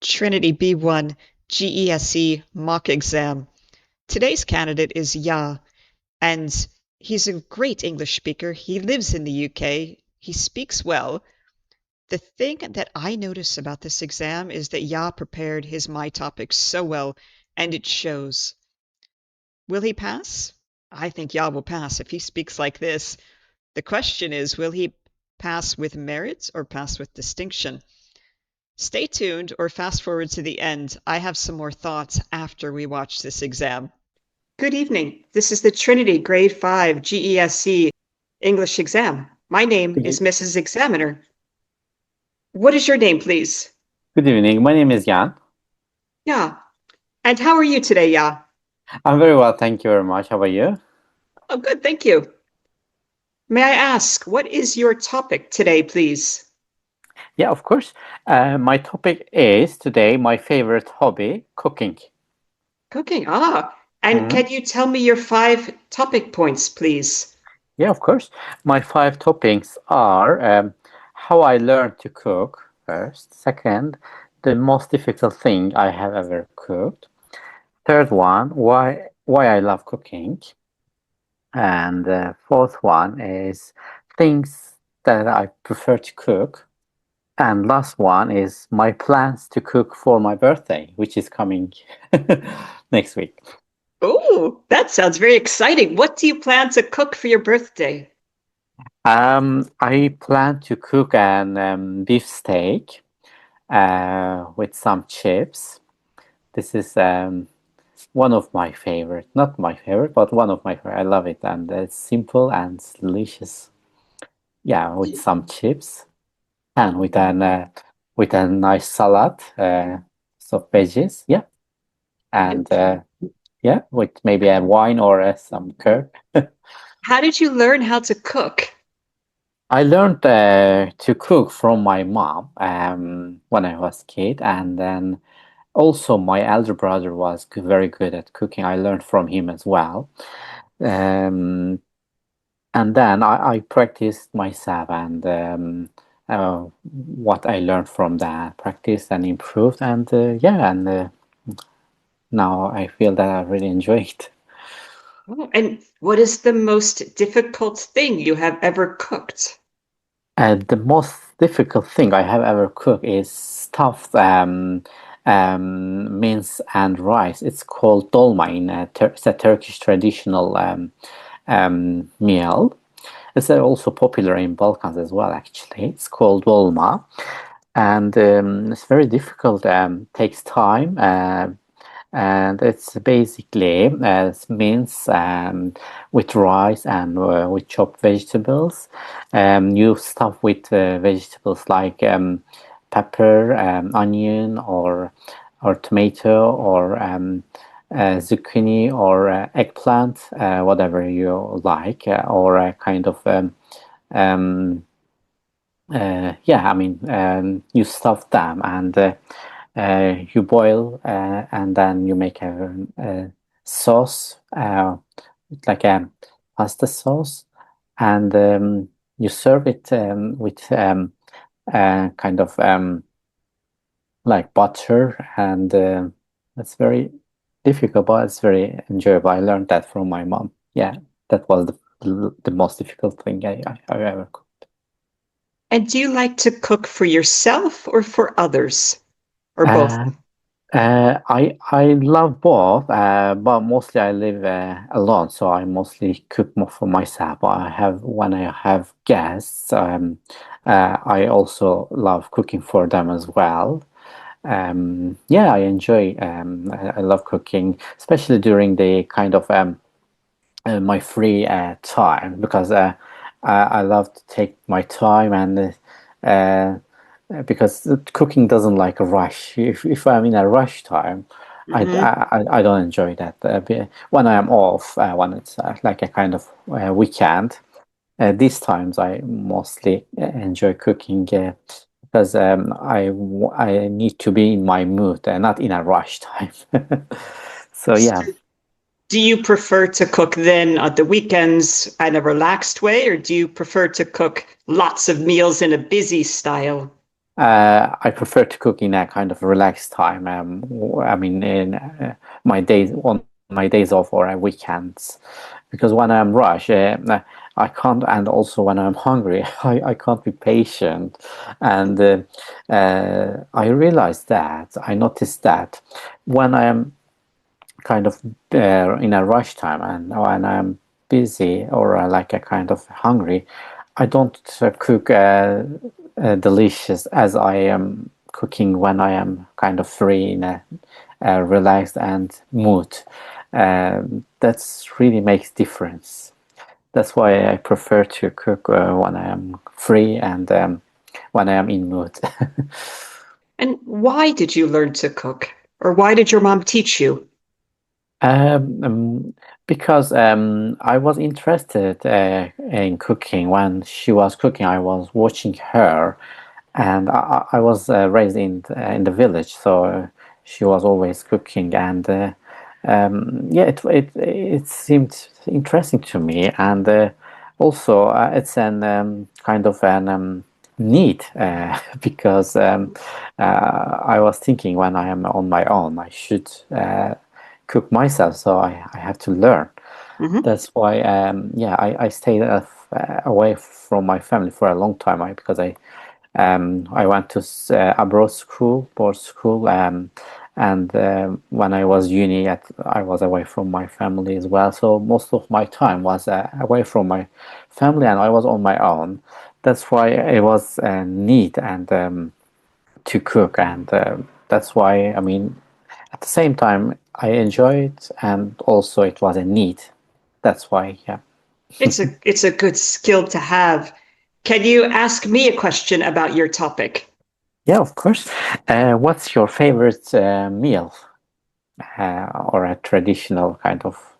Trinity B1 GESE mock exam. Today's candidate is Ya, and he's a great English speaker. He lives in the UK. He speaks well. The thing that I notice about this exam is that Ya prepared his My topics so well, and it shows. Will he pass? I think Ya will pass if he speaks like this. The question is, will he pass with merit or pass with distinction? Stay tuned or fast forward to the end. I have some more thoughts after we watch this exam. Good evening. This is the Trinity Grade 5 GESE English exam. My name is Mrs. Examiner. What is your name, please? Good evening. My name is Jan. Yeah. And how are you today, Ya? I'm very well, thank you very much. How are you? Oh, good, thank you. May I ask, what is your topic today, please? Yeah, of course. My topic is today my favorite hobby, cooking. Cooking, and can you tell me your 5 topic points, please? Yeah, of course. My 5 topics are how I learned to cook first. Second, the most difficult thing I have ever cooked. Third one, why I love cooking. And the fourth one is things that I prefer to cook. And last one is my plans to cook for my birthday, which is coming next week. Oh, that sounds very exciting. What do you plan to cook for your birthday? I plan to cook an beef steak with some chips. This is one of my favorite, not my favorite, but one of my favorite. I love it, and it's simple and delicious. Yeah, with some chips and with a nice salad, of veggies. Yeah, and yeah, with maybe a wine or some curd. How did you learn how to cook? I learned to cook from my mom when I was a kid, and then also my elder brother was very good at cooking. I learned from him as well. Um, and then I practiced myself, and what I learned from that practice and improved, and yeah, and now I feel that I really enjoy it. Oh, and what is the most difficult thing you have ever cooked? The most difficult thing I have ever cooked is stuffed mince and rice. It's called dolma it's a Turkish traditional meal. It's also popular in Balkans as well, actually. It's called dolma, and it's very difficult. Takes time. And it's basically mince with rice and with chopped vegetables. You stuff with vegetables like pepper, onion, or tomato, or zucchini, or eggplant, whatever you like, or a kind of yeah, I mean, you stuff them, and you boil, and then you make a sauce, like a pasta sauce, and you serve it with kind of like butter, and it's very difficult, but it's very enjoyable. I learned that from my mom. Yeah, that was the most difficult thing I've ever cooked. And do you like to cook for yourself or for others? Or both? Uh, I love both, but mostly I live alone, so I mostly cook more for myself. But when I have guests, I also love cooking for them as well. Yeah, I enjoy. I love cooking, especially during the kind of my free time, because I love to take my time, and because cooking doesn't like a rush. If I'm in a rush time, I don't enjoy that. When I am off, when it's like a kind of weekend, these times I mostly enjoy cooking because I need to be in my mood, not in a rush time. So yeah. Do you prefer to cook then on the weekends in a relaxed way, or do you prefer to cook lots of meals in a busy style? I prefer to cook in a kind of relaxed time. I mean, in my days on my days off or weekends, because when I'm rushed, I can't, and also when I'm hungry, I can't be patient. And I realized that I noticed that when I am kind of in a rush time and when I'm busy or like a kind of hungry, I don't cook delicious as I am cooking when I am kind of free in a relaxed and mood. That's really makes difference. That's why I prefer to cook when I am free and when I am in mood. And why did you learn to cook? Or why did your mom teach you? Um, um, because I was interested in cooking. When she was cooking, I was watching her, and I was raised in the village, so she was always cooking, and yeah, it seemed interesting to me, and also it's an kind of an need because I was thinking when I am on my own, I should cook myself, so I have to learn. Hmm. That's why, yeah, I stayed away from my family for a long time. Because I went to abroad school, board school, and when I was uni, I was away from my family as well. So most of my time was away from my family, and I was on my own. That's why it was a need and to cook, and that's why I mean, at the same time, I enjoy it, and also it was a need. That's why, yeah. It's a good skill to have. Can you ask me a question about your topic? Yeah, of course. What's your favorite meal or a traditional kind of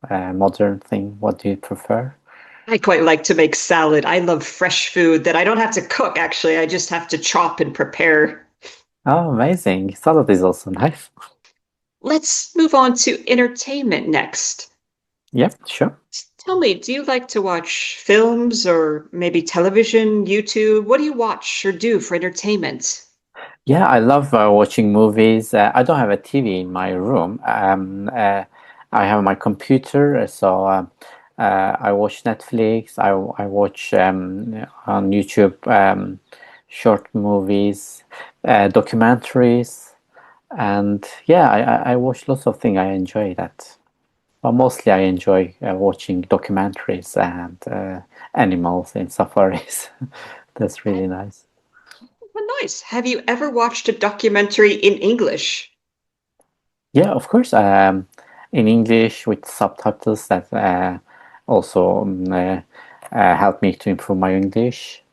modern thing? What do you prefer? I quite like to make salad. I love fresh food that I don't have to cook, actually. I just have to chop and prepare. Oh, amazing. Salad is also nice. Let's move on to entertainment next. Yeah, sure. Tell me, do you like to watch films or maybe television, YouTube? What do you watch or do for entertainment? Yeah, I love watching movies. I don't have a TV in my room. I have my computer, so I watch Netflix. I watch on YouTube short movies, documentaries, and yeah, I watch lots of things. I enjoy that. But mostly, I enjoy watching documentaries and animals in safaris. That's really nice. Oh, nice. Have you ever watched a documentary in English? Yeah, of course. In English with subtitles that also help me to improve my English.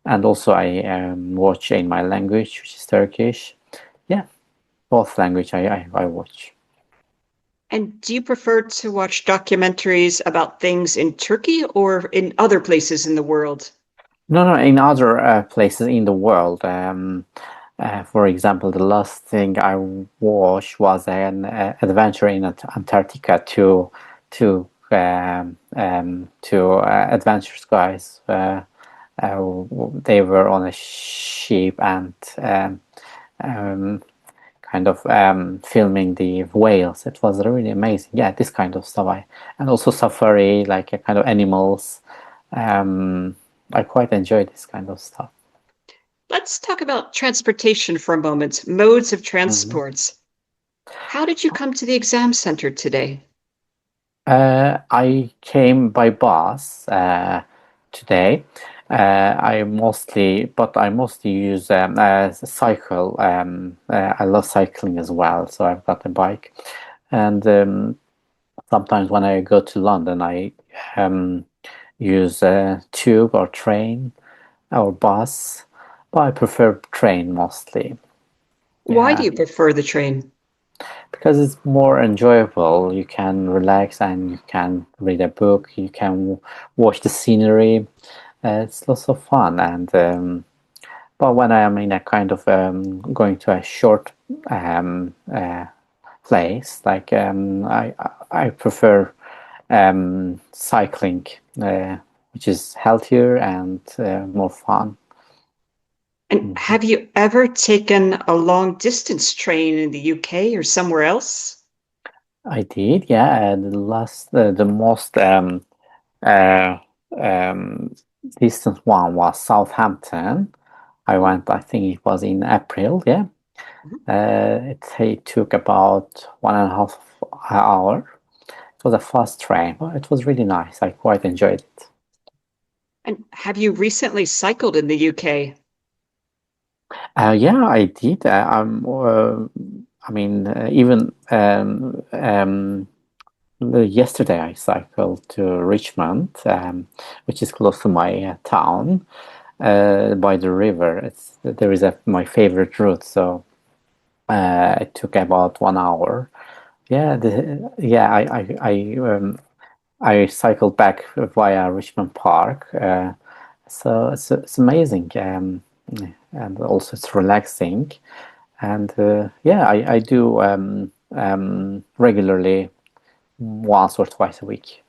And also, I watch in my language, which is Turkish. Yeah, both language I watch. And do you prefer to watch documentaries about things in Turkey or in other places in the world? No, no, in other places in the world. For example, the last thing I watched was an adventure in Antarctica to adventurous guys. They were on a ship and um, kind of filming the whales. It was really amazing. Yeah, this kind of stuff. And also safari, like a kind of animals. Um, I quite enjoy this kind of stuff. Let's talk about transportation for a moment, modes of Mhm. transports. How did you come to the exam center today? I came by bus today. I mostly use cycle. I love cycling as well, so I've got a bike. And sometimes when I go to London, I um, use a tube or train or bus, but I prefer train mostly. Why do Yeah, you prefer the train? because it's more enjoyable. You can relax and you can read a book. You can watch the scenery. It's lots of fun. And but when I am in a kind of going to a short place, like I prefer cycling, which is healthier and more fun. And Mhm. have you ever taken a long distance train in the UK or somewhere else? I did, yeah. The most uh, um, distant one was Southampton. I Oh, went, I think it was in April, yeah. mhm. It took about 1.5 hour. It was a fast train, but it was really nice. I quite enjoyed it. And have you recently cycled in the UK? Yeah, I did. I mean, even yesterday I cycled to Richmond, which is close to my town, by the river. There is my favorite route, so it took about 1 hour. Yeah, I cycled back via Richmond Park. So it's amazing, and also it's relaxing. And yeah, I do regularly, once or twice a week.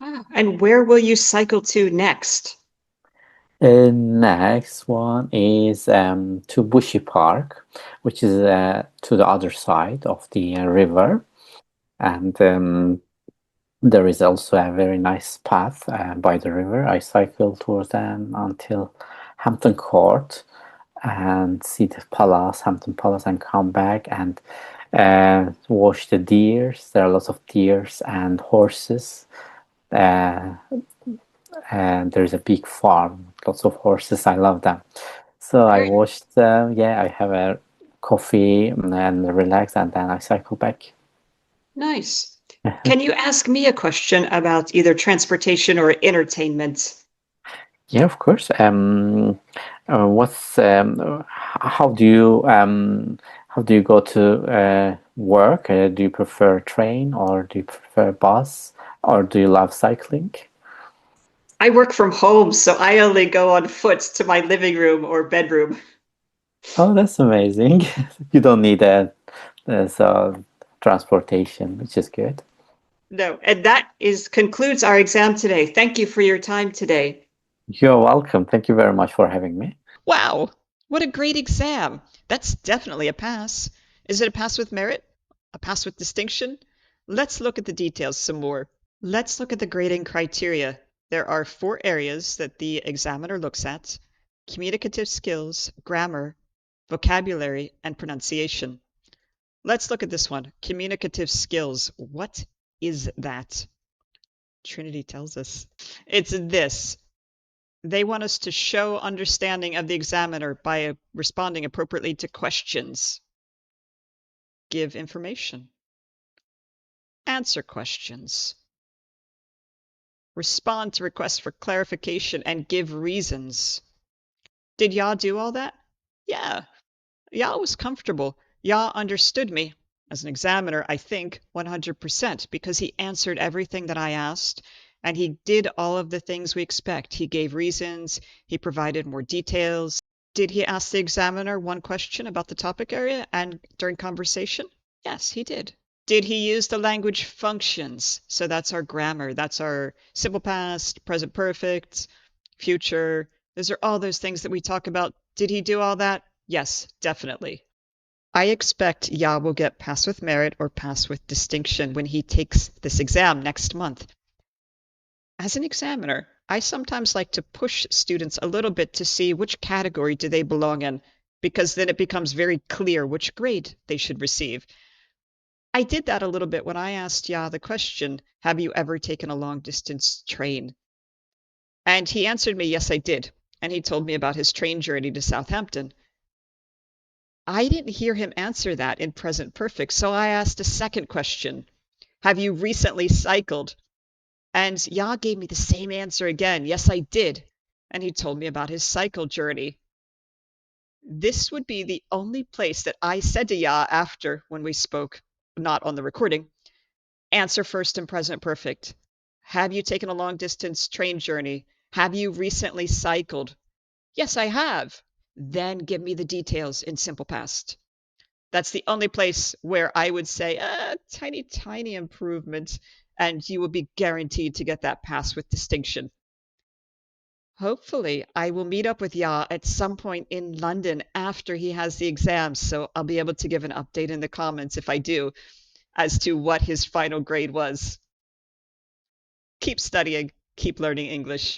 Wow. And where will you cycle to next? Next one is to Bushy Park, which is to the other side of the river, and there is also a very nice path by the river. I cycle towards them until Hampton Court and see the palace, Hampton Palace, and come back and watch the deers. There are lots of deers and horses. Uh, and there's a big farm, lots of horses. I love them. So I Very watched them. Yeah, I have a coffee and relax, and then I cycle back. nice. Can you ask me a question about either transportation or entertainment? Yeah, of course. What's how do you go to work? Do you prefer train or do you prefer bus or do you love cycling? I work from home, so I only go on foot to my living room or bedroom. Oh, that's amazing. You don't need so transportation, which is good. No, and that is concludes our exam today. Thank you for your time today. You're welcome. Thank you very much for having me. Wow, what a great exam. That's definitely a pass. Is it a pass with merit? A pass with distinction? Let's look at the details some more. Let's look at the grading criteria. There are 4 areas that the examiner looks at: communicative skills, grammar, vocabulary, and pronunciation. Let's look at this one. Communicative skills. What is that? Trinity tells us. It's this. They want us to show understanding of the examiner by responding appropriately to questions, give information, answer questions, respond to requests for clarification, and give reasons. Did y'all do all that? Yeah, y'all was comfortable. Y'all understood me. As an examiner, I think 100% because he answered everything that I asked and he did all of the things we expect. He gave reasons, he provided more details. Did he ask the examiner one question about the topic area and during conversation? Yes, he did. Did he use the language functions? So that's our grammar. That's our simple past, present perfect, future. Those are all those things that we talk about. Did he do all that? Yes, definitely. I expect Ya will get pass with merit or pass with distinction when he takes this exam next month. As an examiner, I sometimes like to push students a little bit to see which category do they belong in, because then it becomes very clear which grade they should receive. I did that a little bit when I asked Ya the question, have you ever taken a long distance train? And he answered me, yes, I did. And he told me about his train journey to Southampton. I didn't hear him answer that in present perfect, so I asked a second question. Have you recently cycled? And Ya gave me the same answer again. Yes, I did. And he told me about his cycle journey. This would be the only place that I said to Ya after when we spoke, not on the recording, answer first in present perfect. Have you taken a long distance train journey? Have you recently cycled? Yes, I have. Then give me the details in simple past. That's the only place where I would say, tiny, tiny improvement, and you will be guaranteed to get that pass with distinction. Hopefully, I will meet up with Ya at some point in London after he has the exams, so I'll be able to give an update in the comments if I do as to what his final grade was. Keep studying, keep learning English.